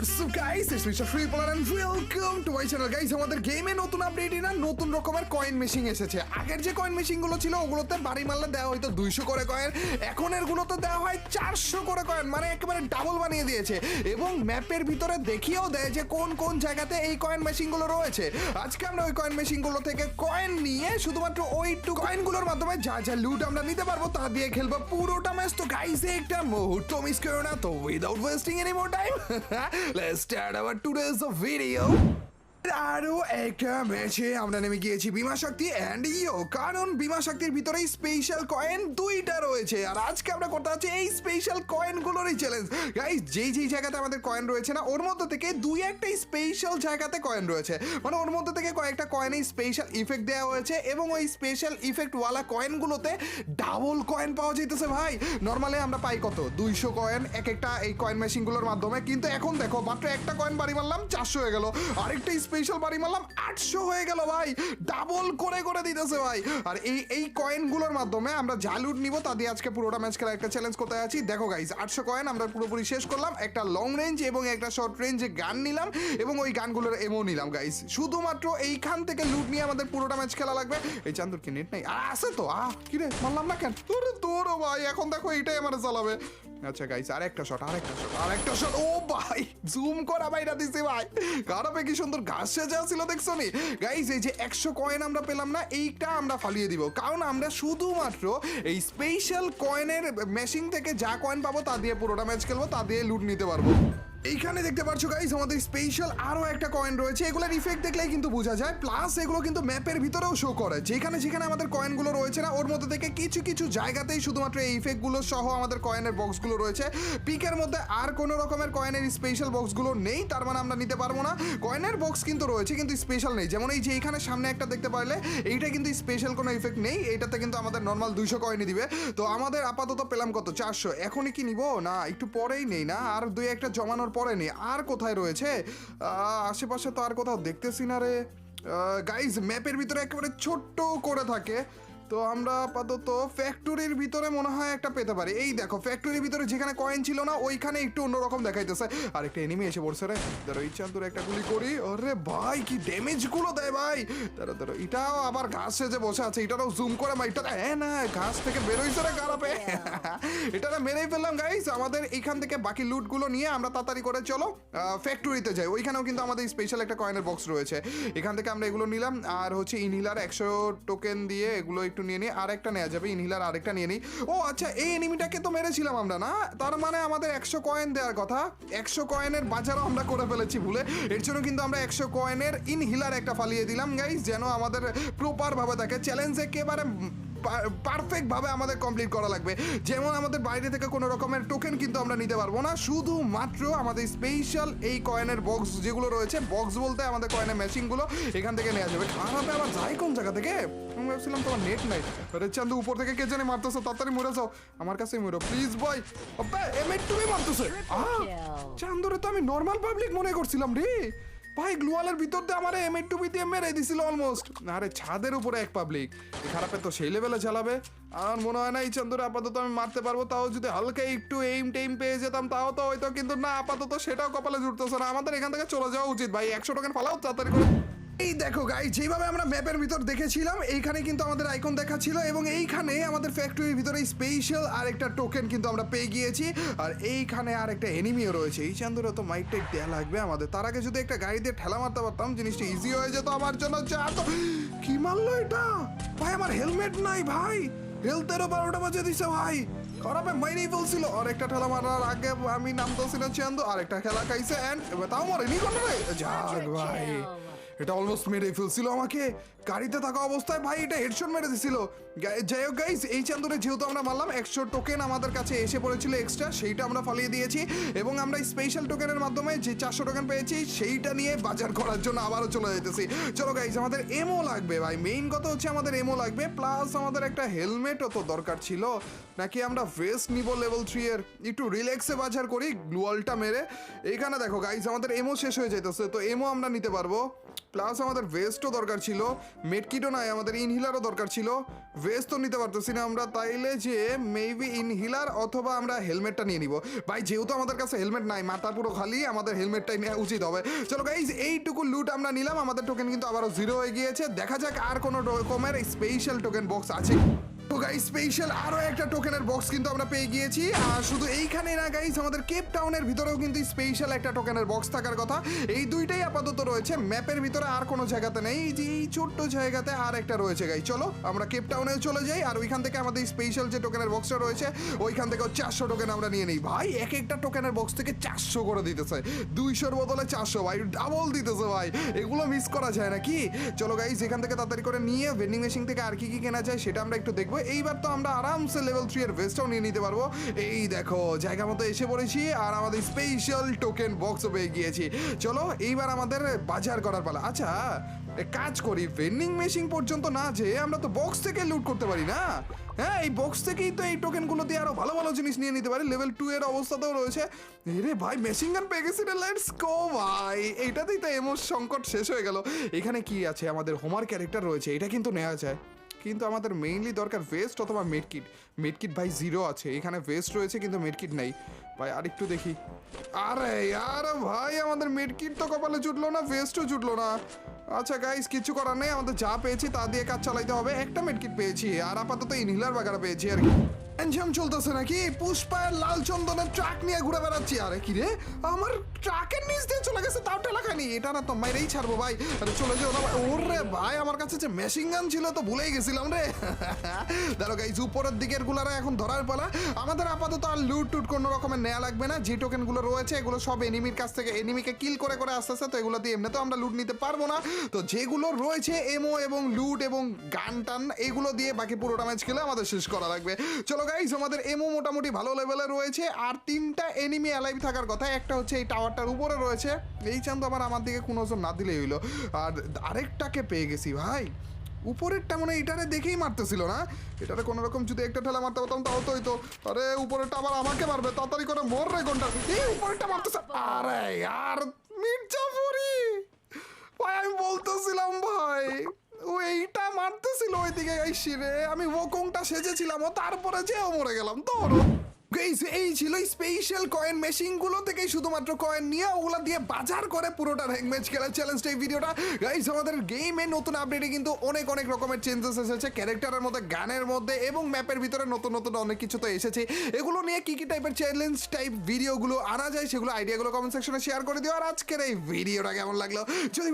What's up guys, it's Mr. Freepolar and welcome to my channel guys. আমাদের গেমে নতুন update না নতুন রকমের কয়েন মেশিন এসেছে। আগের যে কয়েন মেশিন গুলো ছিল ওগুলোতে বাড়ি মারলে দেওয়া হয়তো 200 করে কয়েন, এখন এর গুলোতে দেওয়া হয় 400 করে কয়েন, মানে একেবারে ডাবল বানিয়ে দিয়েছে এবং ম্যাপের ভিতরে দেখিয়েও দেয় যে কোন কোন জায়গাতে এই কয়েন মেশিন গুলো রয়েছে। আজকে আমরা ওই কয়েন মেশিন গুলো থেকে কয়েন নিয়ে শুধুমাত্র ওই টু কয়েন গুলোর মাধ্যমে যা যা লুট আমরা নিতে পারবো তা দিয়ে খেলবো পুরোটা ম্যাচ। তো গাইস একটা মুহূর্ত মিস করো না, তো without wasting any more time let's start our today's video. আরো একটা ম্যাচে আমরা নেমে গিয়েছি বিমা শক্তি অ্যান্ড ইও, কারণ বিমা শক্তির ভিতরেই স্পেশাল কয়েন দুইটা রয়েছে আর আজকে আমরা করতে যাচ্ছি এই স্পেশাল কয়েনগুলোরই চ্যালেঞ্জ। গাইস যেই জায়গাতে আমাদের কয়েন রয়েছে না ওর মধ্যে থেকে দুই একটা স্পেশাল জায়গাতে কয়েন রয়েছে, মানে ওর মধ্যে থেকে কয়েকটা কয়েনে স্পেশাল ইফেক্ট দেওয়া হয়েছে এবং ওই স্পেশাল ইফেক্ট ওয়ালা কয়েনগুলোতে ডাবল কয়েন পাওয়া যেতেছে। ভাই নর্মালি আমরা পাই কত 200 কয়েন এক একটা এই কয়েন মেশিনগুলোর মাধ্যমে, কিন্তু এখন দেখো মাত্র একটা কয়েন বাড়ি মারলাম 400 হয়ে গেল, আরেকটা স্পেশাল বাড়ি মারলাম 800 হয়ে গেল। ভাই ডাবল করে দিতেছে ভাই। আর এই কয়েনগুলোর মাধ্যমে আমরা যা লুট নিব তা দিয়ে আজকে পুরোটা ম্যাচ খেলা একটা চ্যালেঞ্জ করতে আছি। দেখো গাইস 800 কয়েন আমরা পুরোপুরি শেষ করলাম, একটা লং রেঞ্জ এবং একটা শর্ট রেঞ্জে গান নিলাম এবং ওই গানগুলোর এমো নিলাম। গাইস শুধুমাত্র এইখান থেকে লুট নিয়ে আমাদের পুরোটা ম্যাচ খেলা লাগবে। এই চান্দুর কি নেট নাই? আছে তো কি রে মারলাম না কেন? তোরও ভাই এখন দেখো এইটাই আমার চালাবে। আচ্ছা গাইস আরেকটা শট ও ভাই জুম করা বাইরা দিছে ভাই, গাড়াপে কি সুন্দর ঘাস সেজে ছিল দেখছো নি গাইস। এই যে 100 কয়েন আমরা পেলাম না, এইটা আমরা ফালিয়ে দিব, কারণ আমরা শুধুমাত্র এই স্পেশাল কয়েনের মেশিন থেকে যা কয়েন পাবো তা দিয়ে পুরোটা ম্যাচ খেলবো, তা দিয়ে লুট নিতে পারবো। এইখানে দেখতে পাচ্ছ গাইস আমাদের স্পেশাল আরো একটা কয়েন রয়েছে, এগুলোর ইফেক্ট দেখলেই কিন্তু বোঝা যায়, প্লাস এগুলো কিন্তু ম্যাপের ভিতরেও শো করে। যেখানে আমাদের কয়েনগুলো রয়েছে না ওর মধ্যে থেকে কিছু জায়গাতেই শুধুমাত্র এই ইফেক্টগুলো সহ আমাদের কয়েনের বক্সগুলো রয়েছে। পিকের মধ্যে আর কোনো রকমের কয়েনের স্পেশাল বক্সগুলো নেই, তার মানে আমরা নিতে পারবো না। কয়েনের বক্স কিন্তু রয়েছে কিন্তু স্পেশাল নেই, যেমন এই যে এইখানে সামনে একটা দেখতে পারলে এইটা কিন্তু স্পেশাল কোনো ইফেক্ট নেই, এইটাতে কিন্তু আমাদের নর্মাল 200 কয়েনই দিবে। তো আমাদের আপাতত পেলাম কত 400, এখনই কি নিব না একটু পরেই নেই না, আর দুই একটা জমানোর পরে নেই। আর কোথায় রয়েছে আশেপাশে তো আর কোথাও দেখতেছি না রে গাইজ, ম্যাপের ভিতরে একেবারে ছোট্ট করে থাকে। তো আমরা আপাতত ফ্যাক্টরির ভিতরে মনে হয় একটা পেতে পারি। এই দেখো ফ্যাক্টরির ভিতরে যেখানে কয়েন ছিল না ওইখানে একটু অন্যরকম দেখাইতেছে। আর একটা এনিমি এসে পড়ছে রে, ধরো এই চান্দুর একটা গুলি করি। আরে ভাই কি ড্যামেজ গুলো দেয় ভাই। ধরো এটাও আবার ঘাস সেজে বসে আছে, এটারও জুম করে এটা না ঘাস থেকে বেরোইছে রে গারাপে। এটা মেরেই ফেললাম গাইস। আমাদের এইখান থেকে বাকি লুট গুলো নিয়ে আমরা তাড়াতাড়ি করে চলো ফ্যাক্টরিতে যাই, ওইখানেও কিন্তু আমাদের স্পেশাল একটা কয়েনের বক্স রয়েছে, এখান থেকে আমরা এগুলো নিলাম। আর হচ্ছে ইনহিলার 100 টোকেন দিয়ে এগুলো একটু নিয়ে নিই, আরেকটা নেওয়া যাবে ইনহিলার, আরেকটা নিয়ে নিই। ও আচ্ছা এই এনিমিটাকে তো মেরেছিলাম আমরা না, তার মানে আমাদের 100 কয়েন দেওয়ার কথা, 100 কয়েনের বাজারও আমরা করে ফেলেছি ভুলে। এর জন্য কিন্তু আমরা 100 কয়েনের ইনহিলার একটা ফালিয়ে দিলাম গাইস, যেন আমাদের প্রপার ভাবে থাকে। চ্যালেঞ্জ একেবারে পারফেক্ট ভাবে আমাদের কমপ্লিট করা লাগবে, যেমন আমাদের বাইরে থেকে কোনো রকমের টোকেন কিন্তু আমরা নিতে পারবো না, শুধুমাত্র আমাদের স্পেশাল এই কয়েনের বক্স যেগুলো রয়েছে, বক্স বলতে আমাদের কয়েনের মেশিনগুলো এখান থেকে নেওয়া যাবে। খারাপে আবার যাই কোন জায়গা থেকে? আমি ভাবছিলাম তোমার নেট নাই। আরে চান্দু উপর থেকে কে জানে মারতেছো, তাড়াতাড়ি মরে যাও, আমার কাছে মরো প্লিজ বয়। তুমি মারতেছো চান্দুরে, তো আমি নর্মাল পাবলিক মনে করছিলাম রে ভাই, গ্লুয়ালের ভিতর দিয়ে আমার M8 দিয়ে মেরে দিছিল অলমোস্ট। আরে ছাদের উপরে এক পাবলিক, খারাপে তো সেই লেভেলে চালাবে। আমার মনে হয় না এই চান্দুরে আপাতত আমি মারতে পারবো, তাও যদি হালকা একটু এইম পেয়ে যেতাম তাও তো হয়তো, কিন্তু না আপাতত সেটাও কপালে জুটতেছে না। আমাদের এখান থেকে চলে যাওয়া উচিত ভাই, 100 টোকেন ফালাও তাড়াতাড়ি করে। এই দেখো গাই যেভাবে আমরা ম্যাপের ভিতর দেখেছিলাম এইখানে কিন্তু আমাদের আইকন দেখাচ্ছিল এবং এইখানে আমাদের ফ্যাক্টরির ভিতরে স্পেশাল আরেকটা টোকেন কিন্তু আমরা পেয়ে গিয়েছি। আর এইখানে আরেকটা এনিমিও রয়েছে। এই চান্দুরে তো মাইক টেক দেওয়া লাগবে আমাদের, তার আগে যদি একটা গাড়ি দিয়ে ঠেলা মারতে পারতাম জিনিসটা ইজি হয়ে যেত আমার জন্য। কি মারলো এটা ভাই? আমার হেলমেট নাই ভাই, হেলথেরও 12টা বাজে দিছে ভাই, খারাপে মাইনেই বলছিল। আর একটা ঠেলা মারার আগে আমি নামতেছি না চান্দু, আরেকটা খেলা খাইছে এন্ড তাও মরেনি কোনো রে। যাক ভাই এটা অলমোস্ট মেরে ফেলছিল আমাকে গাড়িতে থাকা অবস্থায় ভাই, এটা হেডশট মেরে দিছিল। যাই হোক গাইস এই চান্দুরে যেহেতু আমরা মারলাম, 100 টোকেন আমাদের কাছে এসে পড়েছিল এক্সট্রা, সেইটা আমরা ফালিয়ে দিয়েছি এবং আমরা স্পেশাল টোকেনের মাধ্যমে যে 400 টোকেন পেয়েছি সেইটা নিয়ে বাজার করার জন্য আবারও চলে যেতেছি। চলো গাইস আমাদের এমও লাগবে ভাই, মেইন কথা হচ্ছে আমাদের এমও লাগবে, প্লাস আমাদের একটা হেলমেটও তো দরকার ছিল, নাকি আমরা ভেস্ট নিব লেভেল 3 এর, একটু রিল্যাক্সে বাজার করি গ্লুয়ালটা মেরে। এইখানে দেখো গাইস আমাদের এমও শেষ হয়ে যাইতেছে, তো এমও আমরা নিতে পারবো। প্লাস আমাদের ভেস্টও দরকার ছিল, মেডকিটও নাই, আমাদের ইনহিলারও দরকার ছিল। ভেস্ট তো নিতে পারতেছি না আমরা, তাইলে যে মেবি ইনহিলার অথবা আমরা হেলমেটটা নিয়ে নিব। ভাই যেহেতু আমাদের কাছে হেলমেট নাই, মাথা পুরো খালি, আমাদের হেলমেটটাই নেওয়া উচিত হবে। চলো গাইজ, এইটুকু লুট আমরা নিলাম, আমাদের টোকেন কিন্তু আবারও 0 হয়ে গিয়েছে। দেখা যাক আর কোনো রকমের স্পেশাল টোকেন বক্স আছে। তো গাইস, স্পেশাল আরো একটা টোকেনের বক্স কিন্তু আমরা পেয়ে গিয়েছি। আর শুধু এইখানে না গাইস, আমাদের কেপ টাউনের ভিতরেও কিন্তু স্পেশাল একটা টোকেনের বক্স থাকার কথা। এই দুইটাই আপাতত রয়েছে ম্যাপের ভিতরে, আর কোনো জায়গাতে নেই। এই যে এই ছোট্ট জায়গাতে আর একটা রয়েছে গাইস। চলো আমরা কেপ টাউনেও চলে যাই, আর ওইখান থেকে আমাদের স্পেশাল যে টোকেনের বক্সটা রয়েছে ওইখান থেকে 400 টোকেন আমরা নিয়ে নিই। ভাই এক একটা টোকেনের বক্স থেকে 400 করে দিতেছে, 200-র বদলে 400, ভাই ডাবল দিতেছে ভাই, এগুলো মিস করা যায় নাকি? চলো গাইস, এখান থেকে তাড়াতাড়ি করে নিয়ে ভেন্ডিং মেশিন থেকে আর কি কি কেনা যায় সেটা আমরা একটু দেখবো। এইবার তো আমরা আরামসে লেভেল 3 এর ভেস্টটাও নিয়ে নিতে পারবো। এই দেখো জায়গা মতো এসে পড়েছি, আর আমাদের স্পেশাল টোকেন বক্সও পেয়ে গিয়েছি। চলো এইবার আমাদের বাজার করার পালা। আচ্ছা কাজ করি, ভেন্ডিং মেশিন পর্যন্ত না যে আমরা তো বক্স থেকে লুট করতে পারি না? হ্যাঁ, এই বক্স থেকেই তো এই টোকেনগুলো দিয়ে আরো ভালো ভালো জিনিস নিয়ে নিতে পারি। লেভেল 2 এর অবস্থাতেও রয়েছে। রে ভাই, মেশিন গান পেয়ে গেছি রে, লেটস গো ভাই। এইটাতেই তো এমন সংকট শেষ হয়ে গেল। এখানে কি আছে? আমাদের হোমার ক্যারেক্টার রয়েছে, এটা কিন্তু নেওয়া যায়, কিন্তু আমাদের মেইনলি দরকার ভেস্ট অথবা মেডকিট। মেডকিট ভাই 0 আছে, এখানে ভেস্ট রয়েছে কিন্তু মেডকিট নেই ভাই। আরেকটু দেখি। আরে ভাই, আমাদের মেডকিট তো কপালে জুটলো না, ভেস্টও জুটলো না। আচ্ছা গাইস, কিছু করার নেই, আমাদের যা পেয়েছি তা দিয়ে কাজ চালাইতে হবে। একটা মেডকিট পেয়েছি, আর আপাতত ইনহিলার বাগারা পেয়েছি আর কি। এনজাম চলতেছে নাকি? পুষ্পার লাল চন্দনের ট্রাক নিয়ে ঘুরে বেড়াচ্ছি। আরে কি রে, আমার ট্রাকের নিচ দিয়ে চলে গেছে, তাও টেলা খানি। এটা না তো মাইরেই ছাড়বো ভাই। আরে চলে যাও না ভাই। ওরে ভাই, আমার কাছে যে মেশিন গান ছিল তো ভুলেই গেছিলাম রে। দেখো গাইস, উপরের দিকের গুলারা এখন ধরার পালা। আমাদের আপাতত আর লুট টুট কোনো রকমের নেওয়া লাগবে না। যে টোকেন গুলো রয়েছে এগুলো সব এনিমির কাছ থেকে, এনিমিকে কিল করে করে আস্তে আস্তে, তো এগুলো দিয়ে এমনি তো আমরা লুট নিতে পারবো না। তো যেগুলো রয়েছে এমও এবং লুট এবং গান টান, এগুলো দিয়ে বাকি পুরোটা ম্যাচ খেলে আমাদের শেষ করা লাগবে। চলো গাইস, আমাদের এমও মোটামুটি ভালো লেভেলে রয়েছে, আর 3টা এনিমি অ্যালাইভ থাকার কথা। একটা হচ্ছে এই টাওয়ারটার উপরে রয়েছে, এই চান্দ আবার আমার দিকে কোনো নজর না দিলেই হইলো। আর আরেকটাকে পেয়ে গেছি ভাই, উপরেরটা মনে হয় এটারে দেখেই মারতেছিল না। এটারে কোনো রকম যদি একটা ঠেলা মারতে পারতাম তাও তো হইতো। আরে উপরেরটা আবার আমাকে মারবে, তাড়াতাড়ি করে মর রে কোনটা। এই উপরেরটা মারতেছে। আরে আর মির্জাপুরি ভাই, আমি বলতেছিলাম ভাই, ও এইটা মারতেছিল ওইদিকে। এই শিরে আমি ওকংটা সেজেছিলাম, ও তারপরে যেও মরে গেলাম। তোর গাইস, এই ছিল স্পেশাল কয়েন মেশিন গুলো থেকে শুধুমাত্র কয়েন নিয়ে ওগুলা দিয়ে বাজার করে পুরোটা র্যাঙ্ক ম্যাচ খেলার চ্যালেঞ্জটা এই ভিডিওটা। গাইস, আমাদের গেমে নতুন আপডেটে কিন্তু অনেক অনেক রকমের চেঞ্জেস এসেছে, ক্যারেক্টারের মধ্যে, গানের মধ্যে এবং ম্যাপের ভিতরে নতুন নতুন অনেক কিছু তো এসেছে। এগুলো নিয়ে কি কি টাইপের চ্যালেঞ্জ টাইপ ভিডিওগুলো আনা যায় সেগুলো আইডিয়াগুলো কমেন্ট সেকশনে শেয়ার করে দিও। আর আজকের এই ভিডিওটা কেমন লাগলো যদি